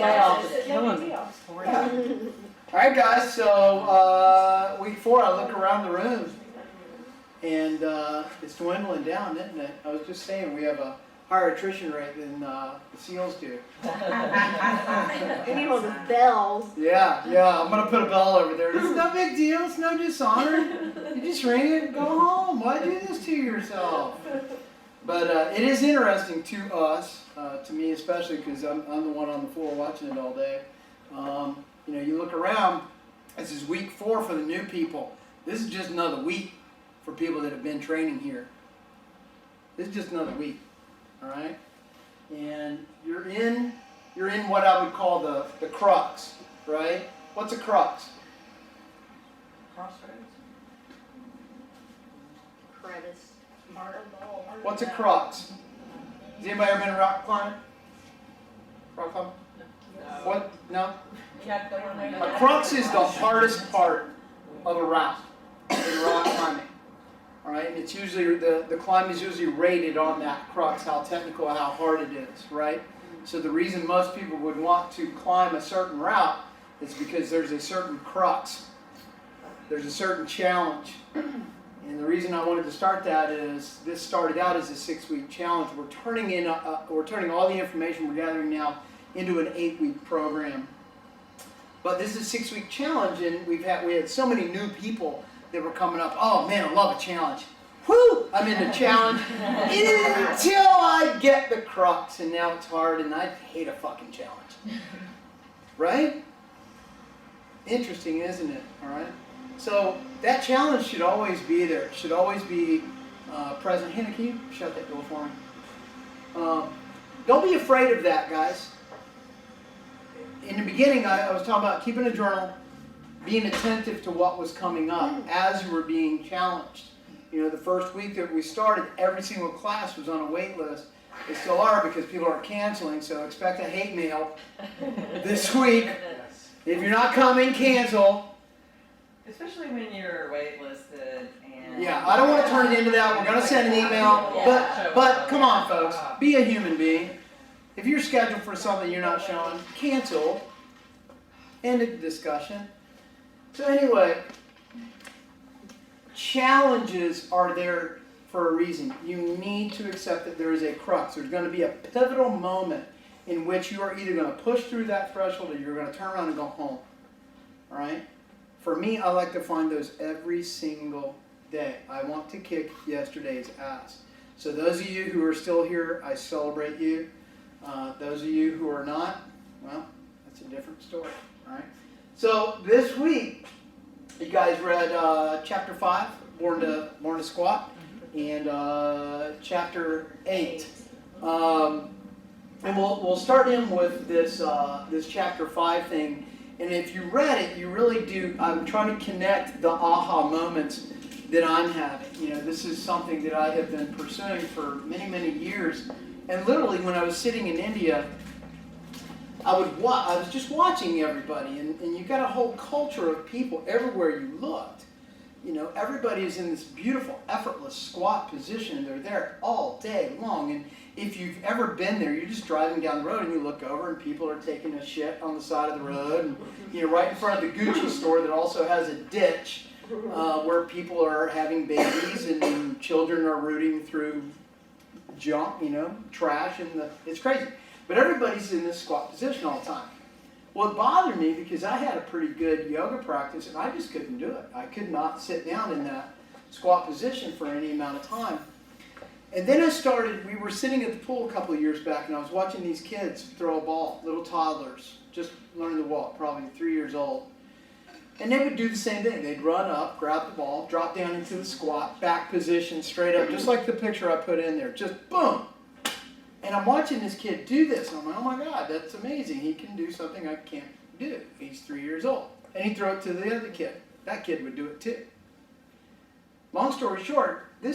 All right, guys, so week 4, I look around the room, and it's dwindling down, isn't it? I was just saying we have a higher attrition rate than the SEALs do. And you know the bells. Yeah, I'm going to put a bell over there. It's no big deal. It's no dishonor. You just ring it and go home. Why do this to yourself? But it is interesting to us, to me especially, because I'm the one on the floor watching it all day. You know, you look around, this is week 4 for the new people. This is just another week for people that have been training here. This is just another week, all right? And you're in what I would call the crux, right? What's a crux? Crossroads. Crevice. What's a crux? Has anybody ever been a rock climber? Rock climber? No. What? No? A A crux is the hardest part of a route in rock climbing. All right, and it's usually the climb is usually rated on that crux, how technical, how hard it is, right? So the reason most people would want to climb a certain route is because there's a certain crux, there's a certain challenge. And the reason I wanted to start that is this started out as a 6-week challenge. We're turning all the information we're gathering now into an 8-week program. But this is a 6-week challenge, and we had so many new people that were coming up. Oh man, I love a challenge. Whoo! I'm in the challenge until I get the crux, and now it's hard, and I hate a fucking challenge. Right? Interesting, isn't it? All right. So that challenge should always be there. It should always be present. Hannah, can you shut that door for me? Don't be afraid of that, guys. In the beginning, I was talking about keeping a journal, being attentive to what was coming up as you were being challenged. You know, the first week that we started, every single class was on a wait list. They still are because people are canceling, so expect a hate mail this week. If you're not coming, cancel. Especially when you're waitlisted and... Yeah, I don't want to turn it into that. We're going to send an email. But come on, folks. Be a human being. If you're scheduled for something you're not showing, cancel. End of discussion. So anyway, challenges are there for a reason. You need to accept that there is a crux. There's going to be a pivotal moment in which you are either going to push through that threshold or you're going to turn around and go home. All right? For me, I like to find those every single day. I want to kick yesterday's ass. So those of you who are still here, I celebrate you. Those of you who are not, well, that's a different story. All right. So this week, you guys read chapter 5, Born to Squat, and chapter 8. And we'll start in with this chapter 5 thing. And if you read it, you really do. I'm trying to connect the aha moments that I'm having. You know, this is something that I have been pursuing for many, many years. And literally, when I was sitting in India, I was just watching everybody, and you got a whole culture of people everywhere you looked. You know, everybody is in this beautiful, effortless squat position, and they're there all day long. And if you've ever been there, you're just driving down the road, and you look over, and people are taking a shit on the side of the road, and you're right in front of the Gucci store that also has a ditch where people are having babies, and children are rooting through junk, you know, trash, and it's crazy. But everybody's in this squat position all the time. Well, it bothered me because I had a pretty good yoga practice, and I just couldn't do it. I could not sit down in that squat position for any amount of time. And then we were sitting at the pool a couple of years back, and I was watching these kids throw a ball, little toddlers, just learning to walk, probably 3 years old. And they would do the same thing. They'd run up, grab the ball, drop down into the squat, back position, straight up, just like the picture I put in there. Just boom. And I'm watching this kid do this. And I'm like, oh my God, that's amazing. He can do something I can't do. He's 3 years old. And he'd throw it to the other kid. That kid would do it too. Long story short, the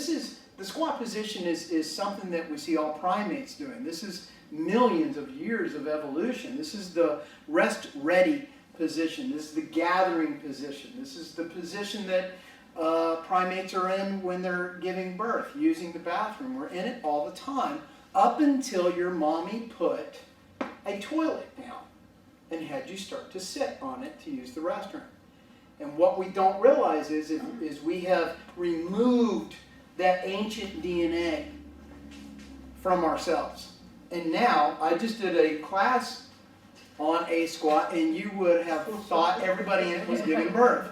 squat position is something that we see all primates doing. This is millions of years of evolution. This is the rest-ready position. This is the gathering position. This is the position that primates are in when they're giving birth, using the bathroom. We're in it all the time, up until your mommy put a toilet down. and had you start to sit on it to use the restroom. And what we don't realize is we have removed that ancient DNA from ourselves. And now, I just did a class on a squat, and you would have thought everybody in it was giving birth.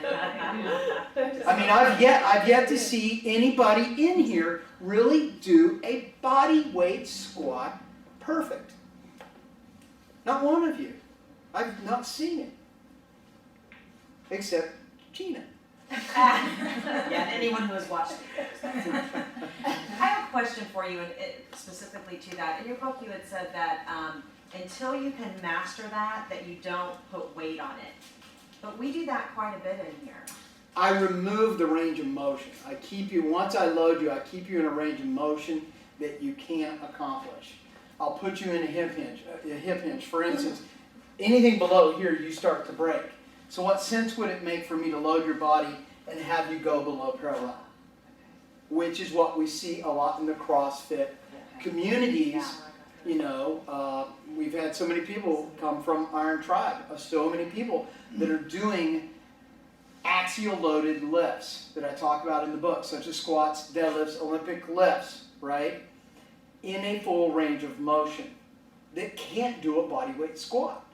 I mean, I've yet to see anybody in here really do a body weight squat perfect. Not one of you. I've not seen it. Except Gina. Yeah, and anyone who has watched it. I have a question for you, and specifically to that. In your book, you had said that until you can master that you don't put weight on it. But we do that quite a bit in here. I remove the range of motion. I keep you, once I load you, I keep you in a range of motion that you can't accomplish. I'll put you in a hip hinge. For instance, anything below here, you start to break. So what sense would it make for me to load your body and have you go below parallel? Which is what we see a lot in the CrossFit communities. You know, we've had so many people come from Iron Tribe, so many people that are doing axial loaded lifts that I talk about in the book, such as squats, deadlifts, Olympic lifts, right? In a full range of motion that can't do a bodyweight squat.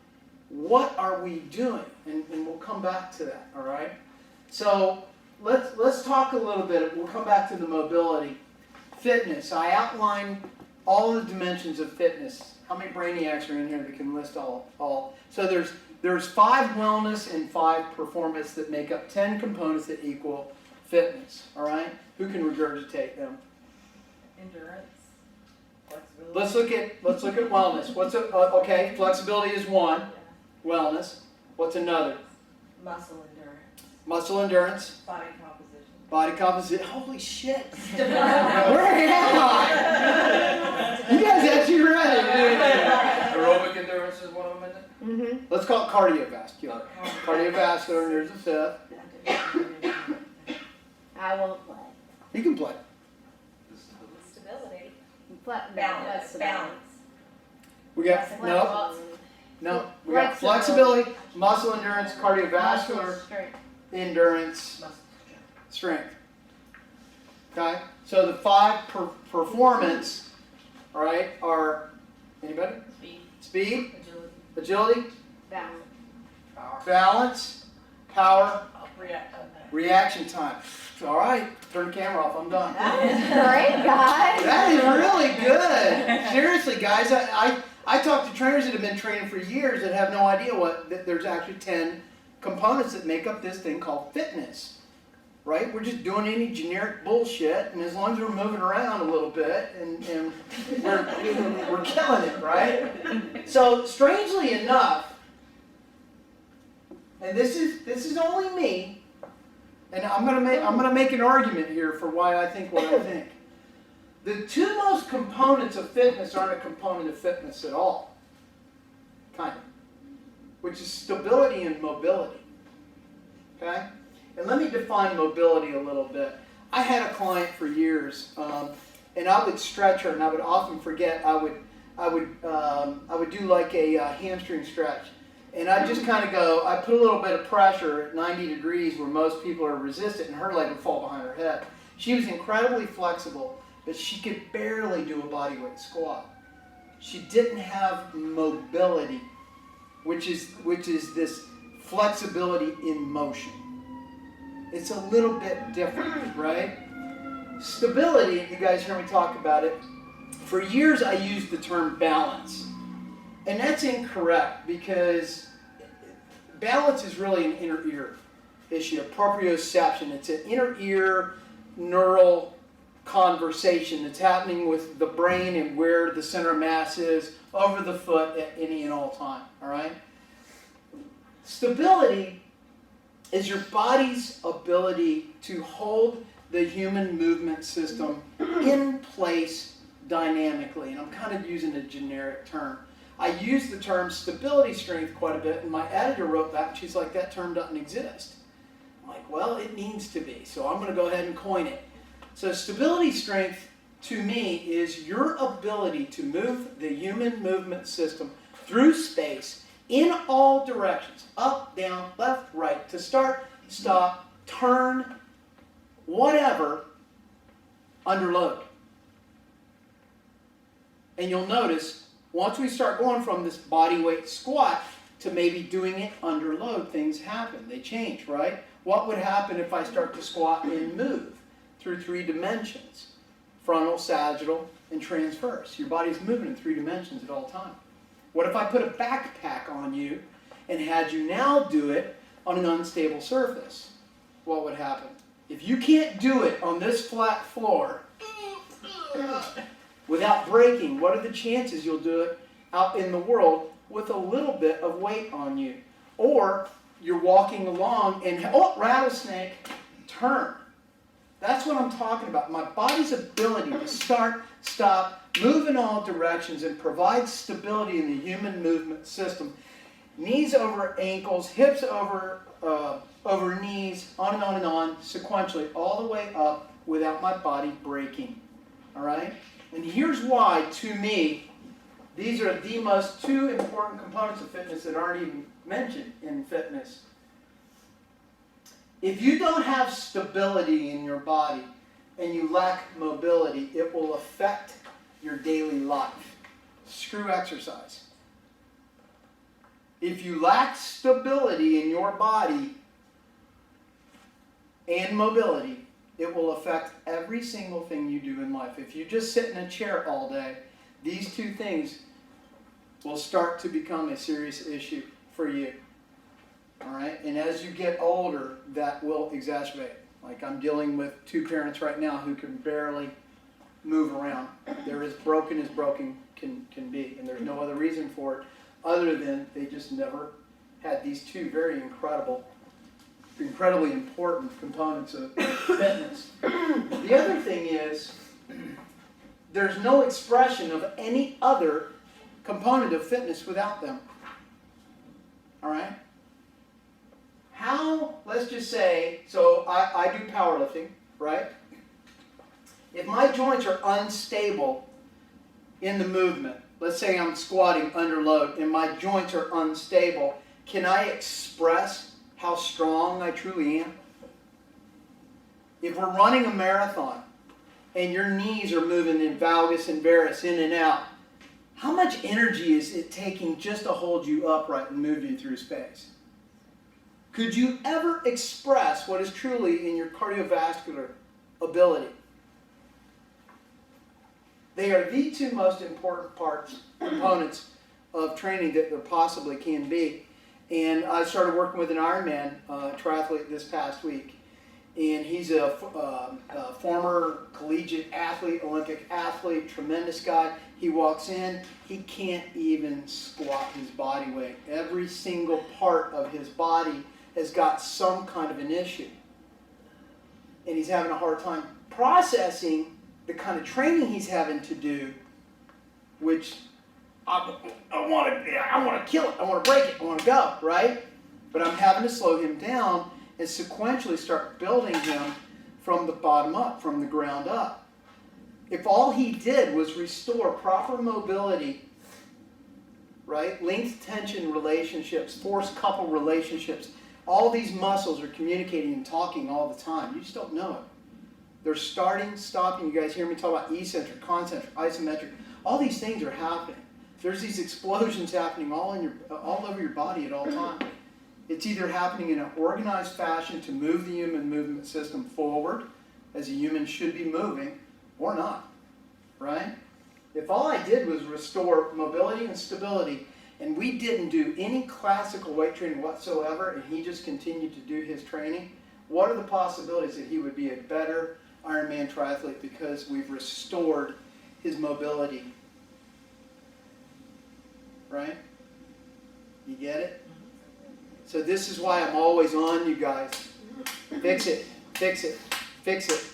What are we doing? And we'll come back to that, all right? So let's talk a little bit. We'll come back to the mobility. Fitness. I outline all the dimensions of fitness. How many brainiacs are in here that can list all? So there's 5 wellness and 5 performance that make up 10 components that equal fitness, all right? Who can regurgitate them? Endurance, flexibility. Let's look at wellness. Okay, flexibility is one. Wellness. What's another? Muscle endurance. Muscle endurance. Body composition. Body composition. Holy shit. Where am I? You guys actually read it. Aerobic endurance is one of them, isn't it? Mm-hmm. Let's call it cardiovascular. Cardiovascular, and there's a 5th. I won't play. You can play. Stability. Balance. We got, no. We got flexibility, muscle endurance, cardiovascular, Strength. endurance, strength. Okay? So the 5 performance, all right, are, anybody? Speed, agility, balance, power, reaction time. All right, turn the camera off, I'm done. That is great, guys. That is really good. Seriously, guys, I talk to trainers that have been training for years that have no idea that there's actually 10 components that make up this thing called fitness. Right? We're just doing any generic bullshit, and as long as we're moving around a little bit, and we're killing it, right? So strangely enough, and this is only me, and I'm gonna make an argument here for why I think what I think. The 2 most components of fitness aren't a component of fitness at all, kind of, which is stability and mobility. Okay. And let me define mobility a little bit. I had a client for years, and I would stretch her, and I would often forget. I would do like a hamstring stretch, and I just kind of go. I put a little bit of pressure at 90 degrees where most people are resistant, and her leg would fall behind her head. She was incredibly flexible, but she could barely do a bodyweight squat. She didn't have mobility, which is this flexibility in motion. It's a little bit different, right? Stability, you guys hear me talk about it. For years I used the term balance. And that's incorrect because balance is really an inner ear issue, a proprioception. It's an inner ear neural conversation that's happening with the brain and where the center of mass is over the foot at any and all time, all right? Stability is your body's ability to hold the human movement system in place dynamically. And I'm kind of using a generic term. I use the term stability strength quite a bit, and my editor wrote back, and she's like, that term doesn't exist. I'm like, well, it needs to be, so I'm going to go ahead and coin it. So stability strength, to me, is your ability to move the human movement system through space in all directions, up, down, left, right, to start, stop, turn, whatever, under load. And you'll notice, once we start going from this body weight squat to maybe doing it under load, things happen. They change, right? What would happen if I start to squat and move through 3 dimensions? Frontal, sagittal, and transverse. Your body's moving in 3 dimensions at all times. What if I put a backpack on you and had you now do it on an unstable surface? What would happen? If you can't do it on this flat floor without breaking, what are the chances you'll do it out in the world with a little bit of weight on you? Or you're walking along and, oh, rattlesnake, turn. That's what I'm talking about. My body's ability to start, stop, move in all directions, and provide stability in the human movement system. Knees over ankles, hips over knees, on and on, sequentially, all the way up without my body breaking. All right? And here's why, to me, these are the most 2 important components of fitness that aren't even mentioned in fitness. If you don't have stability in your body and you lack mobility, it will affect your daily life. Screw exercise. If you lack stability in your body and mobility, it will affect every single thing you do in life. If you just sit in a chair all day, these 2 things will start to become a serious issue for you. All right? And as you get older, that will exacerbate. Like I'm dealing with 2 parents right now who can barely move around. They're as broken can be. And there's no other reason for it other than they just never had these 2 very incredibly important components of fitness. The other thing is, there's no expression of any other component of fitness without them. All right? How, let's just say, so I do powerlifting, right? If my joints are unstable in the movement, let's say I'm squatting under load and my joints are unstable, can I express how strong I truly am? If we're running a marathon and your knees are moving in valgus and varus in and out, how much energy is it taking just to hold you upright and move you through space? Could you ever express what is truly in your cardiovascular ability? They are the 2 most important components of training that there possibly can be. And I started working with an Ironman triathlete this past week. And he's a former collegiate athlete, Olympic athlete, tremendous guy. He walks in, he can't even squat his body weight. Every single part of his body has got some kind of an issue. And he's having a hard time processing the kind of training he's having to do, which I want to kill it, I want to break it, I want to go, right? But I'm having to slow him down and sequentially start building him from the bottom up, from the ground up. If all he did was restore proper mobility, right? Length-tension relationships, force-couple relationships, all these muscles are communicating and talking all the time. You just don't know it. They're starting, stopping. You guys hear me talk about eccentric, concentric, isometric. All these things are happening. There's these explosions happening all over your body at all times. It's either happening in an organized fashion to move the human movement system forward, as a human should be moving, or not, right? If all I did was restore mobility and stability, and we didn't do any classical weight training whatsoever, and he just continued to do his training, what are the possibilities that he would be a better Ironman triathlete because we've restored his mobility? Right? You get it? So this is why I'm always on you guys. Fix it, fix it, fix it.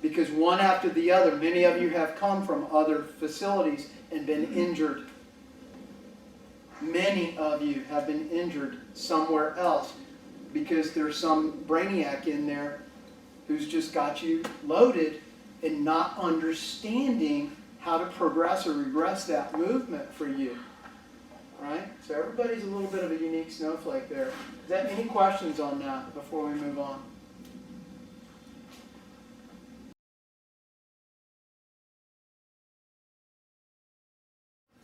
Because one after the other, many of you have come from other facilities and been injured. Many of you have been injured somewhere else because there's some brainiac in there who's just got you loaded and not understanding how to progress or regress that movement for you. right? So everybody's a little bit of a unique snowflake there. Is that any questions on that before we move on?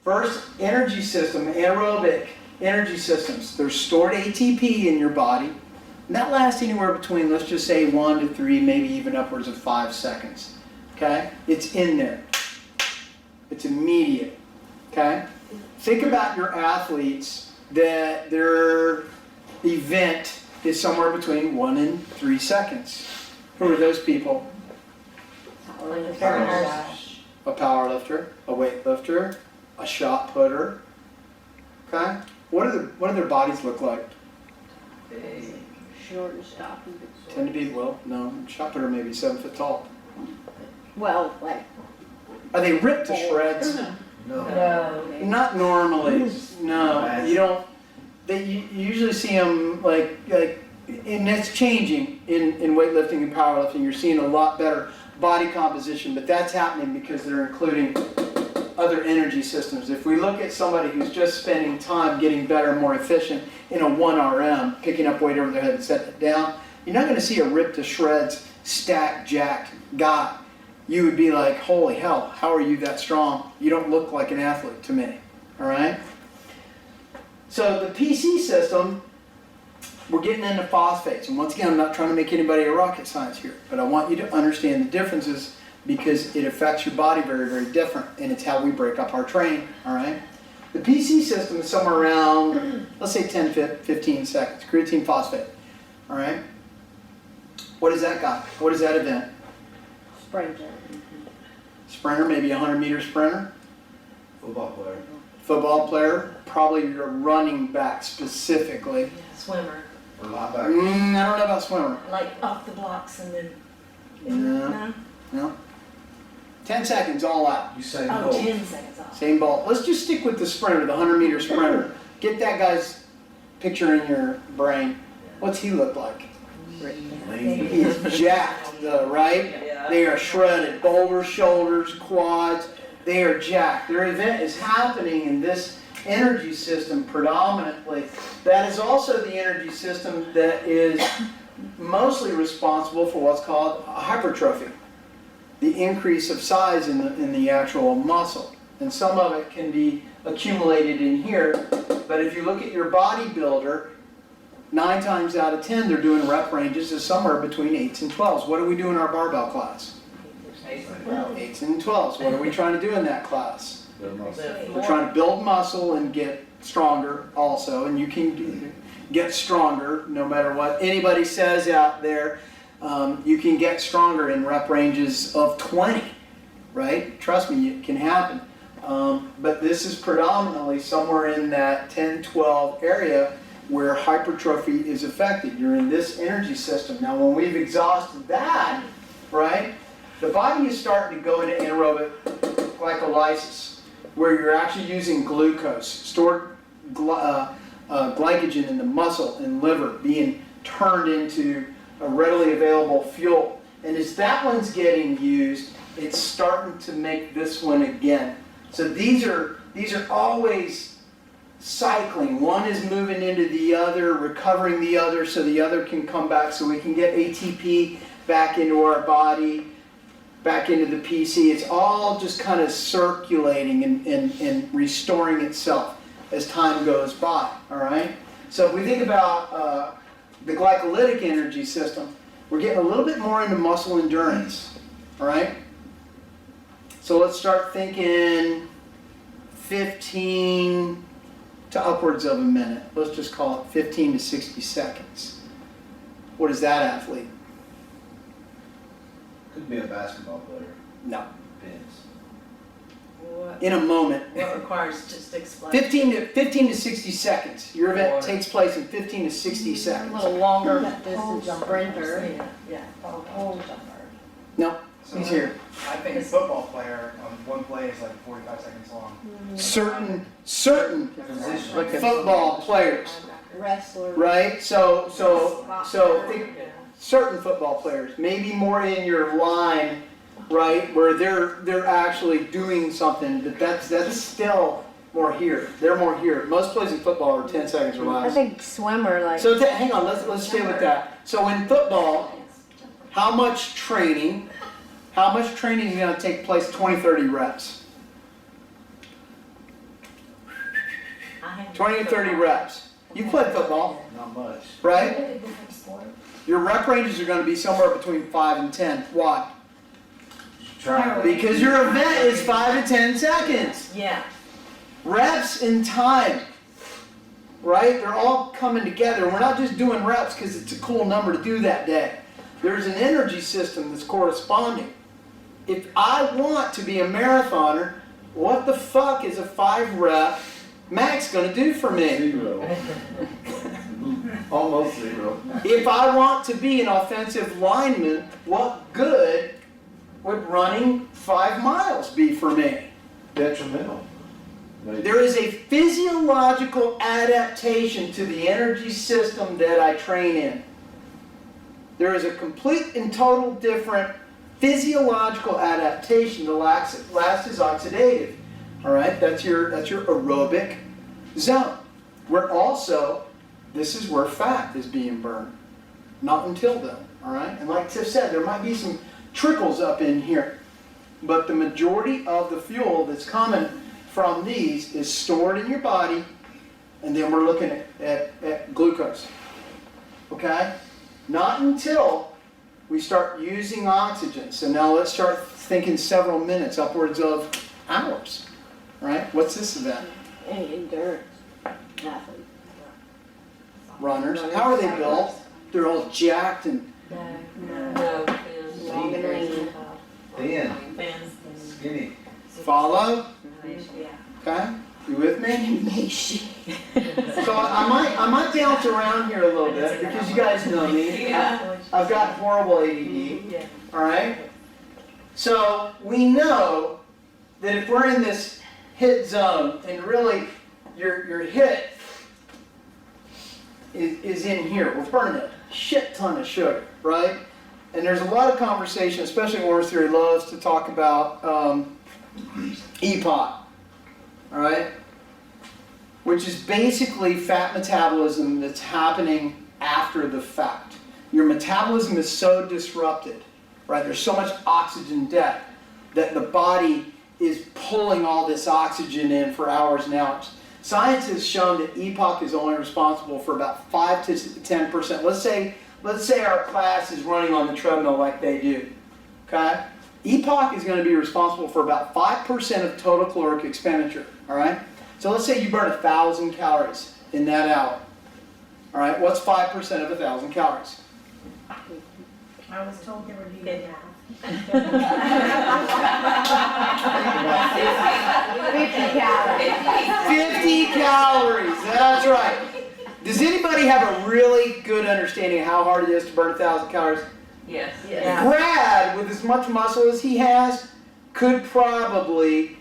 First, energy system, anaerobic energy systems. There's stored ATP in your body, and that lasts anywhere between, let's just say, 1 to 3, maybe even upwards of 5 seconds. Okay? It's in there. It's immediate. Okay? Think about your athletes that their event is somewhere between 1 and 3 seconds. Who are those people? A power lifter, a weightlifter, a shot putter. Okay? What do their bodies look like? Short and stocky. Tend to be, well, no, shot putter may be 7 foot tall. Well, like. Are they ripped to shreds? No. Not normally. No, you don't. You usually see them like, and that's changing in weightlifting and powerlifting. You're seeing a lot better body composition, but that's happening because they're including other energy systems. If we look at somebody who's just spending time getting better, more efficient in a 1 RM, picking up weight over their head and setting it down, you're not going to see a ripped to shreds, stacked, jacked guy. You would be like, holy hell, how are you that strong? You don't look like an athlete to me, all right? So the PC system, we're getting into phosphates. And once again, I'm not trying to make anybody a rocket science here, but I want you to understand the differences because it affects your body very, very different, and it's how we break up our training, all right? The PC system is somewhere around, let's say 10, 15 seconds, creatine phosphate, all right? What does that got? What is that event? Sprinter. Sprinter, maybe a 100-meter sprinter. Football player. Football player, probably your running back specifically. Swimmer, Or linebacker. I don't know about swimmer. like off the blocks and then. No. No. 10 seconds all out. Usain Oh, Bolt. 10 seconds off. Same ball. Let's just stick with the sprinter, the 100-meter sprinter. Get that guy's picture in your brain. What's he look like? He's jacked, though, right? Yeah. They are shredded. Boulders, shoulders, quads. They are jacked. Their event is happening in this energy system predominantly. That is also the energy system that is mostly responsible for what's called hypertrophy, the increase of size in the actual muscle. And some of it can be accumulated in here. But if you look at your bodybuilder, 9 times out of 10 they're doing rep ranges of somewhere between 8s and 12s. What do we do in our barbell class? 8s and 12s. What are we trying to do in that class? We're trying to build muscle and get stronger also, and you can get stronger no matter what anybody says out there. You can get stronger in rep ranges of 20, right? Trust me, it can happen. But this is predominantly somewhere in that 10-12 area where hypertrophy is affected. You're in this energy system. Now when we've exhausted that, right, the body is starting to go into anaerobic glycolysis, where you're actually using glucose, stored glycogen in the muscle and liver being turned into a readily available fuel. And as that one's getting used, it's starting to make this one again. So these are always cycling. One is moving into the other, recovering the other so the other can come back, so we can get ATP back into our body, back into the PC. It's all just kind of circulating and restoring itself as time goes by, all right? So if we think about the glycolytic energy system, we're getting a little bit more into muscle endurance, all right? So let's start thinking 15 to upwards of a minute. Let's just call it 15 to 60 seconds. What is that athlete? Could be a basketball player. No. Depends. What, In a moment. what requires just explain? 15 to 60 seconds. Your event takes place in 15 to 60 A seconds. little longer than this is sprinter. Yeah. Pole jumper. No, So he's here. I think a football player on one play is like 45 seconds long. Certain Position. football players, Wrestler. right? So think certain football players, maybe more in your line, right, where they're actually doing something, but that's still more here. They're more here. Most plays in football are 10 seconds or I less. think swimmer like. So hang on, let's stay with that. So in football, how much training is going to take place 20, 30 reps? 20 to 30 reps. You play football, Not much. right? Your rep ranges are going to be somewhere between 5 and 10. Why? Try. Because your event is 5 to 10 seconds. Yeah. Reps and time, right? They're all coming together. We're not just doing reps because it's a cool number to do that day. There's an energy system that's corresponding. If I want to be a marathoner, what the fuck is a 5 rep max going to do for me? 0. Almost 0. If I want to be an offensive lineman, what good would running 5 miles be for me? Detrimental. Maybe. There is a physiological adaptation to the energy system that I train in. There is a complete and total different physiological adaptation. The last is oxidative. All right, that's your aerobic zone. Where also, this is where fat is being burned. Not until then. All right, and like Tiff said, there might be some trickles up in here, but the majority of the fuel that's coming from these is stored in your body, and then we're looking at glucose. Okay? Not until we start using oxygen. So now let's start thinking several minutes, upwards of hours. Right? What's this event? Any endurance athlete. Runners. How are they built? They're all jacked and No. Long and lean. Thin. Fans. Skinny. follow. Yeah. Okay? You with me? Nation. So I might bounce around here a little bit because you guys know me. Yeah. I've got horrible ADD. Yeah. All right? So we know that if we're in this hit zone, and really your hit is in here, we're burning a shit ton of sugar, right? And there's a lot of conversation, especially Orange Theory loves to talk about EPOC, all right? Which is basically fat metabolism that's happening after the fact. Your metabolism is so disrupted, right? There's so much oxygen debt that the body is pulling all this oxygen in for hours and hours. Science has shown that EPOC is only responsible for about 5 to 10%. Let's say our class is running on the treadmill like they do, okay? EPOC is going to be responsible for about 5% of total caloric expenditure, all right? So let's say you burn 1,000 calories in that hour, all right? What's 5% of 1,000 calories? I was told they were doing that. 50 calories. 50 calories, that's right. Does anybody have a really good understanding of how hard it is to burn 1,000 calories? Yes. Brad, with as much muscle as he has, could probably,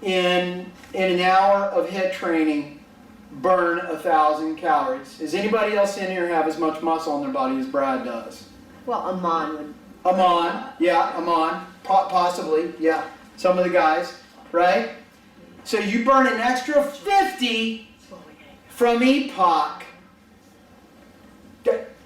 in an hour of HIIT training, burn 1,000 calories. Does anybody else in here have as much muscle on their body as Brad does? Well, Amon would. Amon, possibly, yeah. Some of the guys, right? So you burn an extra 50 from EPOC.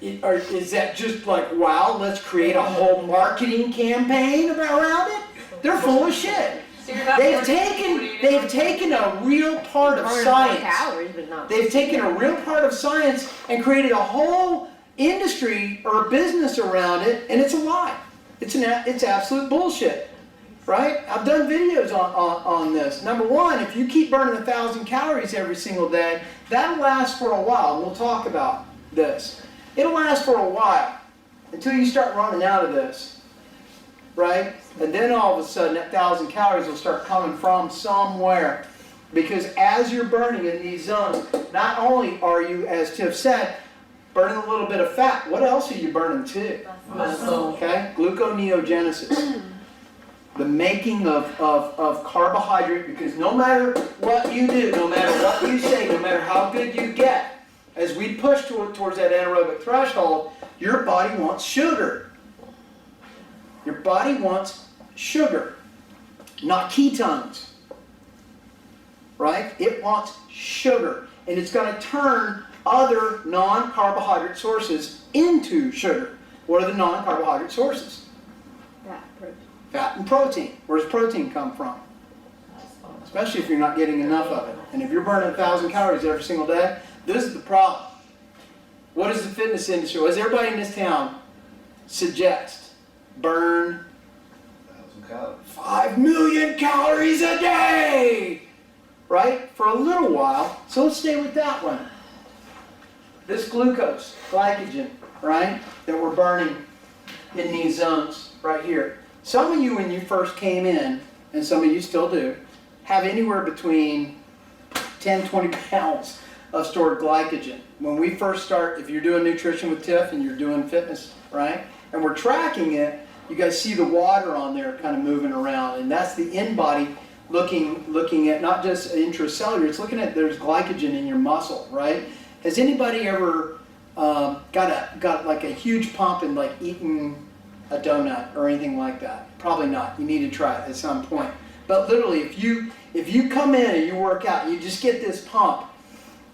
Is that just like, wow, let's create a whole marketing campaign around it? They're full of shit. They've taken a real part of burn more science. calories, but not. They've taken a real part of science and created a whole industry or business around it, and it's a lie. It's absolute bullshit, right? I've done videos on this. Number one, if you keep burning 1,000 calories every single day, that'll last for a while. We'll talk about this. It'll last for a while until you start running out of this, right? And then all of a sudden, that 1,000 calories will start coming from somewhere. Because as you're burning in these zones, not only are you, as Tiff said, burning a little bit of fat, what else are you burning too? Muscle. Okay? Gluconeogenesis. The making of carbohydrate, because no matter what you do, no matter what you say, no matter how good you get, as we push towards that anaerobic threshold, your body wants sugar. Your body wants sugar, not ketones. right? It wants sugar, and it's going to turn other non-carbohydrate sources into sugar. What are the non-carbohydrate sources? Fat, protein. Fat and protein. Where does protein come from? Especially if you're not getting enough of it. And if you're burning 1,000 calories every single day, this is the problem. What is the fitness industry? What does everybody in this town suggest? Burn 1,000 calories. 5 million calories a day! Right? For a little while. So let's stay with that one. This glucose, glycogen, right? That we're burning in these zones right here. Some of you, when you first came in, and some of you still do, have anywhere between 10, 20 pounds of stored glycogen. When we first start, if you're doing nutrition with Tiff and you're doing fitness, right? And we're tracking it, you guys see the water on there kind of moving around. And that's the in-body looking at not just intracellular, it's looking at there's glycogen in your muscle, right? Has anybody ever got like a huge pump and like eaten a donut or anything like that? Probably not. You need to try it at some point. But literally, if you come in and you work out, you just get this pump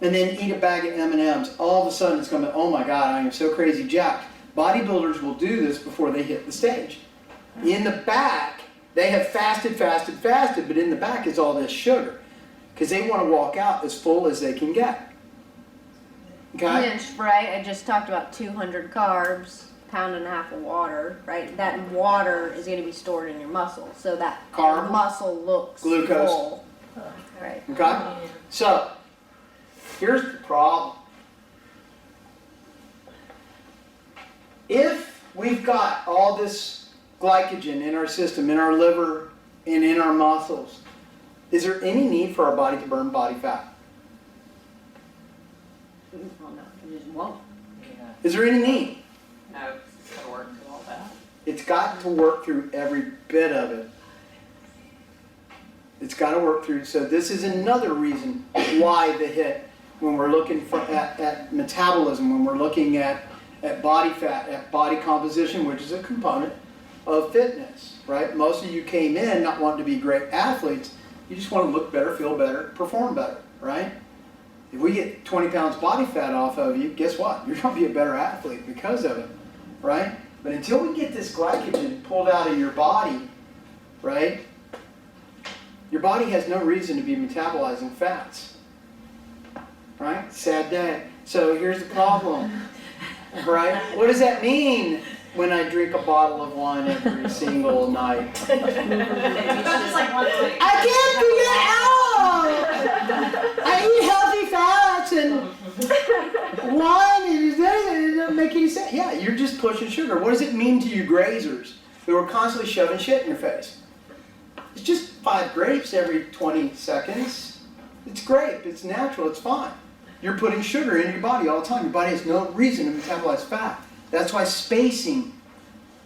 and then eat a bag of M&Ms, all of a sudden it's going to be, oh my God, I am so crazy jacked. Bodybuilders will do this before they hit the stage. In the back, they have fasted, but in the back is all this sugar because they want to walk out as full as they can get. Okay? Right, I just talked about 200 carbs, pound and a half of water, right? That water is going to be stored in your muscle, so that Carb, muscle looks glucose. full. Right. Okay? So, here's the problem. If we've got all this glycogen in our system, in our liver, and in our muscles, is there any need for our body to burn body fat? Well, no, it just won't. Is there any need? No, it's gotta work through all that. It's got to work through every bit of it. It's got to work through. So this is another reason why the hit, when we're looking at metabolism, when we're looking at body fat, at body composition, which is a component of fitness, right? Most of you came in not wanting to be great athletes. You just want to look better, feel better, perform better, right? If we get 20 pounds body fat off of you, guess what? You're going to be a better athlete because of it, right? But until we get this glycogen pulled out of your body, right? Your body has no reason to be metabolizing fats, right? Sad day. So here's the problem, right? What does that mean when I drink a bottle of wine every single night? Just like one thing. I can't figure it out! I eat healthy fats and wine and it doesn't make any sense. Yeah, you're just pushing sugar. What does it mean to you grazers who are constantly shoving shit in your face? It's just 5 grapes every 20 seconds. It's grape, it's natural, it's fine. You're putting sugar in your body all the time. Your body has no reason to metabolize fat. That's why spacing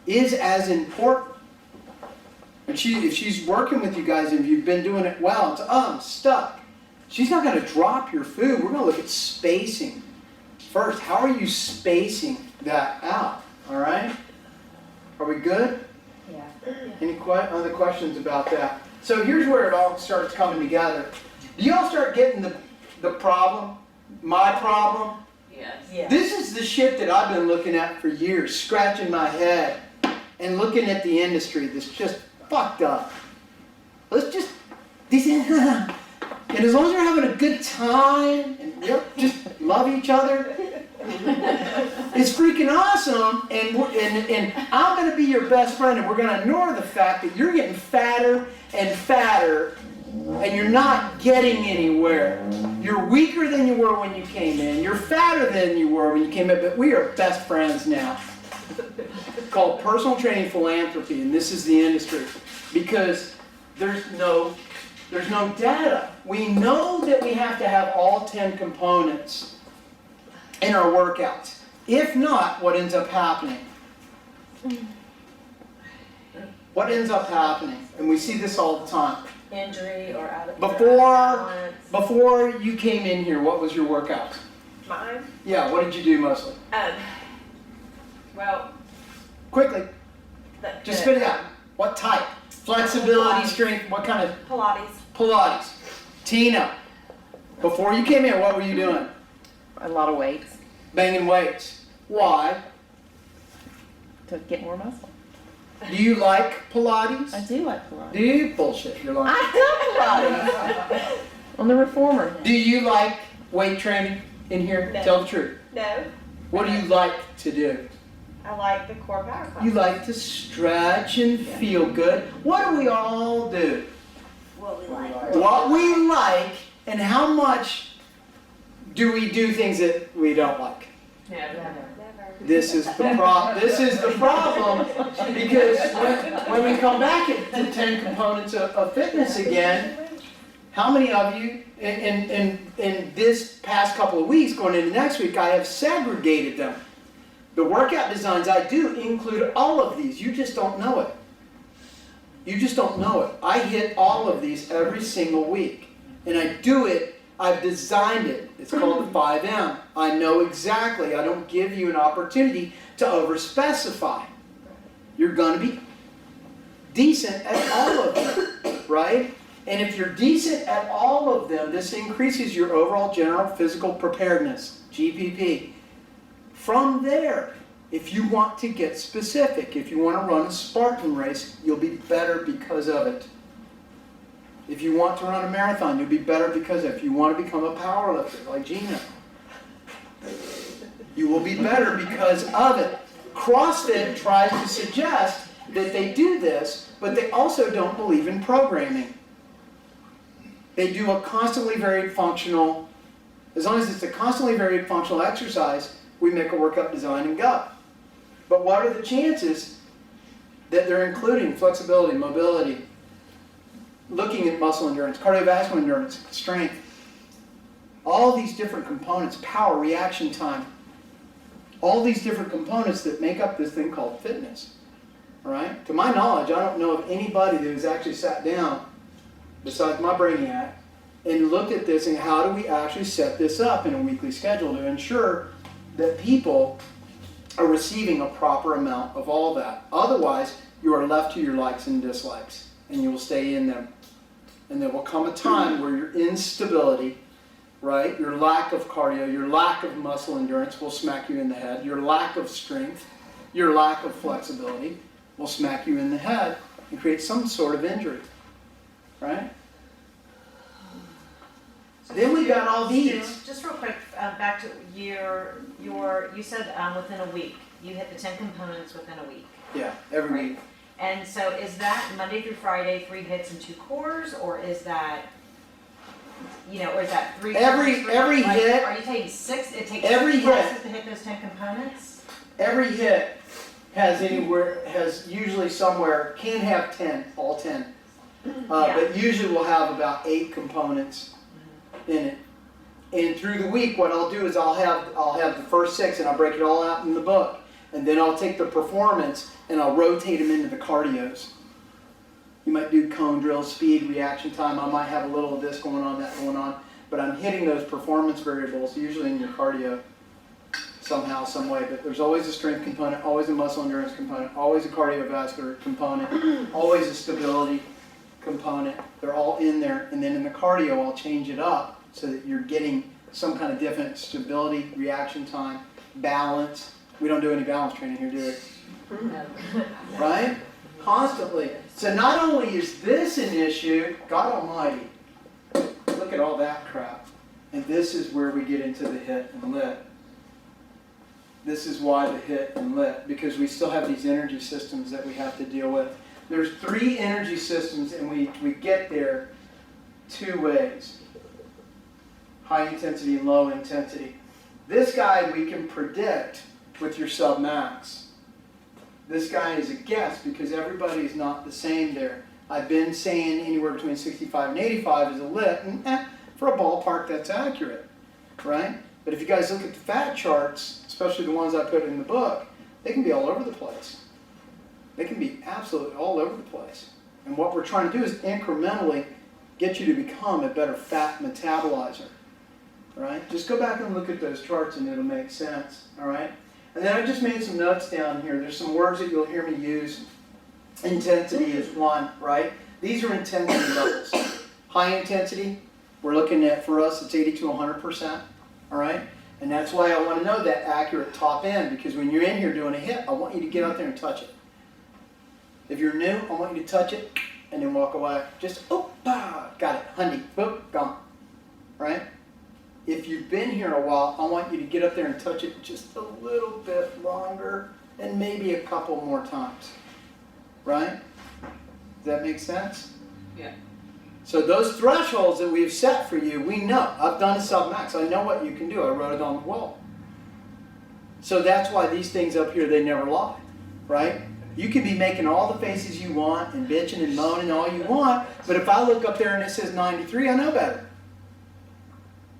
is as important. And if she's working with you guys and you've been doing it well, it's, I'm stuck. She's not going to drop your food. We're going to look at spacing. First, how are you spacing that out? All right? Are we good? Yeah. Any other questions about that? So here's where it all starts coming together. Do you all start getting the problem? My problem? Yes. Yeah. This is the shit that I've been looking at for years, scratching my head and looking at the industry that's just fucked up. Let's just, and as long as we're having a good time and we just love each other, it's freaking awesome. And I'm going to be your best friend, and we're going to ignore the fact that you're getting fatter and fatter, and you're not getting anywhere. You're weaker than you were when you came in. You're fatter than you were when you came in, but we are best friends now. It's called personal training philanthropy, and this is the industry. Because there's no data. We know that we have to have all 10 components in our workouts. If not, what ends up happening? What ends up happening? And we see this all the time. Injury or out of Before you came in here, what was your workout? Mine? Yeah, what did you do mostly? Well, Quickly, just spit it out. What type? Flexibility, Pilates. strength, what kind of Pilates. Pilates? Tina, before you came here, what were you doing? A lot of weights Banging weights. Why? to get more muscle. Do you like Pilates? I do like Pilates. Do you? Bullshit, you're lying. I love Pilates. On the reformer. Do you like weight training in here? No. Tell the truth. No, What do you like to do? I like the core power class. You like to stretch and feel good. What do we all do? What we like. What we like, and how much do we do things that we don't like? Never. This is the problem. This is the problem because when we come back at the 10 components of fitness again, how many of you in this past couple of weeks, going into next week, I have segregated them. The workout designs I do include all of these. You just don't know it. You just don't know it. I hit all of these every single week. And I do it, I've designed it. It's called the 5M. I know exactly. I don't give you an opportunity to over-specify. You're going to be decent at all of them, right? And if you're decent at all of them, this increases your overall general physical preparedness, GPP. From there, if you want to get specific, if you want to run a Spartan race, you'll be better because of it. If you want to run a marathon, you'll be better because of it. If you want to become a powerlifter like Gina, you will be better because of it. CrossFit tries to suggest that they do this, but they also don't believe in programming. They do a constantly varied functional, as long as it's a constantly varied functional exercise, we make a workout design and go. But what are the chances that they're including flexibility, mobility, looking at muscle endurance, cardiovascular endurance, strength, all these different components, power, reaction time, all these different components that make up this thing called fitness, all right? To my knowledge, I don't know of anybody that has actually sat down, besides my brainiac, and looked at this and how do we actually set this up in a weekly schedule to ensure that people are receiving a proper amount of all that. Otherwise, you are left to your likes and dislikes, and you will stay in them. And there will come a time where your instability, right, your lack of cardio, your lack of muscle endurance will smack you in the head. Your lack of strength, your lack of flexibility will smack you in the head and create some sort of injury, right? Then we got all these. Just real quick, back to you said within a week, you hit the 10 components within a week. Yeah, every Right. week. And so is that Monday through Friday, 3 hits and 2 cores, or is that, or is that 3 Every hit. Are you taking 6? It takes Every 6 hit. classes to hit those 10 components? Every hit has usually somewhere, can have 10, all 10. But usually we'll have about 8 components in it. And through the week, what I'll do is I'll have the first 6 and I'll break it all out in the book. And then I'll take the performance and I'll rotate them into the cardios. You might do cone drills, speed, reaction time. I might have a little of this going on, that going on. But I'm hitting those performance variables, usually in your cardio, somehow, some way. But there's always a strength component, always a muscle endurance component, always a cardiovascular component, always a stability component. They're all in there. And then in the cardio, I'll change it up so that you're getting some kind of different stability, reaction time, balance. We don't do any balance training here, do we? Right? Constantly. So not only is this an issue, God Almighty, look at all that crap. And this is where we get into the hit and lit. This is why the hit and lit, because we still have these energy systems that we have to deal with. There's 3 energy systems, and we get there 2 ways. High intensity and low intensity. This guy we can predict with your sub-max. This guy is a guess because everybody is not the same there. I've been saying anywhere between 65 and 85 is a lit, and for a ballpark that's accurate, right? But if you guys look at the fat charts, especially the ones I put in the book, they can be all over the place. They can be absolutely all over the place. And what we're trying to do is incrementally get you to become a better fat metabolizer, right? Just go back and look at those charts and it'll make sense, all right? And then I just made some notes down here. There's some words that you'll hear me use. Intensity is one, right? These are intensity levels. High intensity, We're looking at, for us, it's 80 to 100%, all right? And that's why I want to know that accurate top end, because when you're in here doing a hit, I want you to get out there and touch it. If you're new, I want you to touch it and then walk away. Just, oh, bah, got it, hundy, boop, gone, right? If you've been here a while, I want you to get up there and touch it just a little bit longer and maybe a couple more times, right? Does that make sense? Yeah. So those thresholds that we've set for you, we know. I've done a sub-max. I know what you can do. I wrote it on the wall. So that's why these things up here, they never lie, right? You can be making all the faces you want and bitching and moaning all you want, but if I look up there and it says 93, I know better.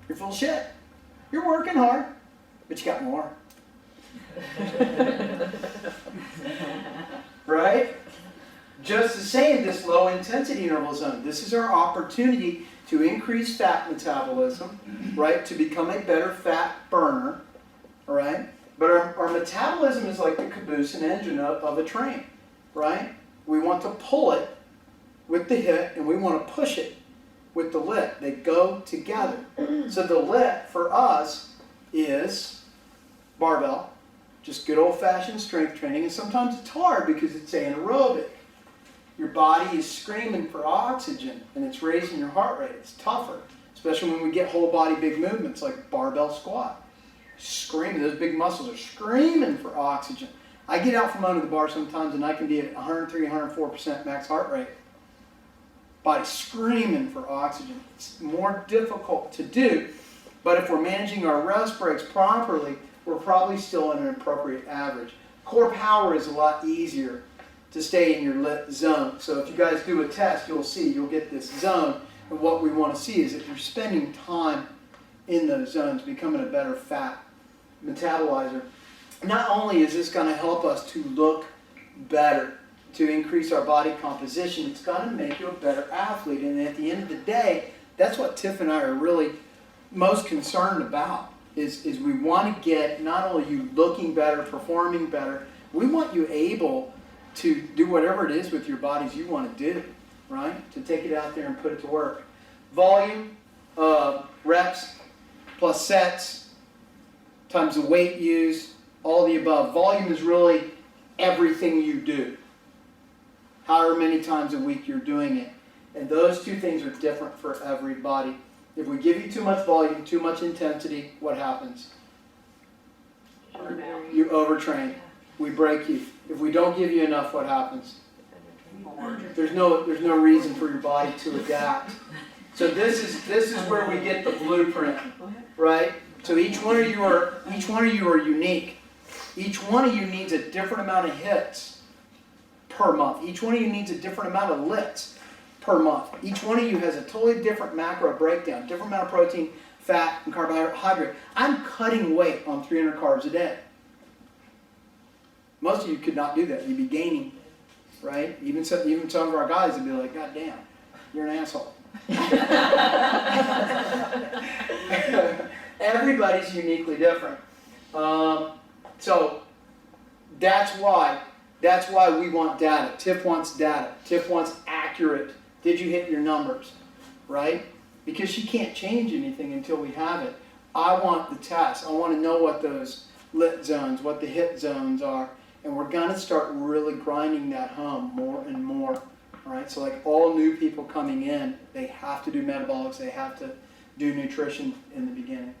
You're full of shit. You're working hard, but you got more. Right? Just the same, this low intensity interval zone. This is our opportunity to increase fat metabolism, right? To become a better fat burner, all right? But our metabolism is like the caboose and engine of a train, right? We want to pull it with the hit and we want to push it with the lit. They go together. So the lit for us is barbell, just good old-fashioned strength training. And sometimes it's hard because it's anaerobic. Your body is screaming for oxygen and it's raising your heart rate. It's tougher, especially when we get whole body big movements like barbell squat. Screaming, those big muscles are screaming for oxygen. I get out from under the bar sometimes and I can be at 103, 104% max heart rate. Body screaming for oxygen. It's more difficult to do, but if we're managing our rest breaks properly, we're probably still in an appropriate average. Core power is a lot easier to stay in your lit zone. So if you guys do a test, you'll get this zone. And what we want to see is that you're spending time in those zones, becoming a better fat metabolizer. Not only is this going to help us to look better, to increase our body composition, it's going to make you a better athlete. And at the end of the day, that's what Tiff and I are really most concerned about, is we want to get not only you looking better, performing better, we want you able to do whatever it is with your bodies you want to do, right? To take it out there and put it to work. Volume, reps, plus sets, times the weight used, all the above. Volume is really everything you do. However many times a week you're doing it. And those two things are different for everybody. If we give you too much volume, too much intensity, what happens? You overtrain. We break you. If we don't give you enough, what happens? There's no reason for your body to adapt. So this is where we get the blueprint, right? So each one of you are unique. Each one of you needs a different amount of hits per month. Each one of you needs a different amount of lifts per month. Each one of you has a totally different macro breakdown, different amount of protein, fat, and carbohydrate. I'm cutting weight on 300 carbs a day. Most of you could not do that. You'd be gaining, right? Even some of our guys would be like, God damn, you're an asshole. Everybody's uniquely different. So that's why we want data. Tiff wants data. Tiff wants accurate. Did you hit your numbers, right? Because she can't change anything until we have it. I want the test. I want to know what those lit zones, what the hit zones are. And we're going to start really grinding that home more and more. All right? So like all new people coming in, they have to do metabolics. They have to do nutrition in the beginning.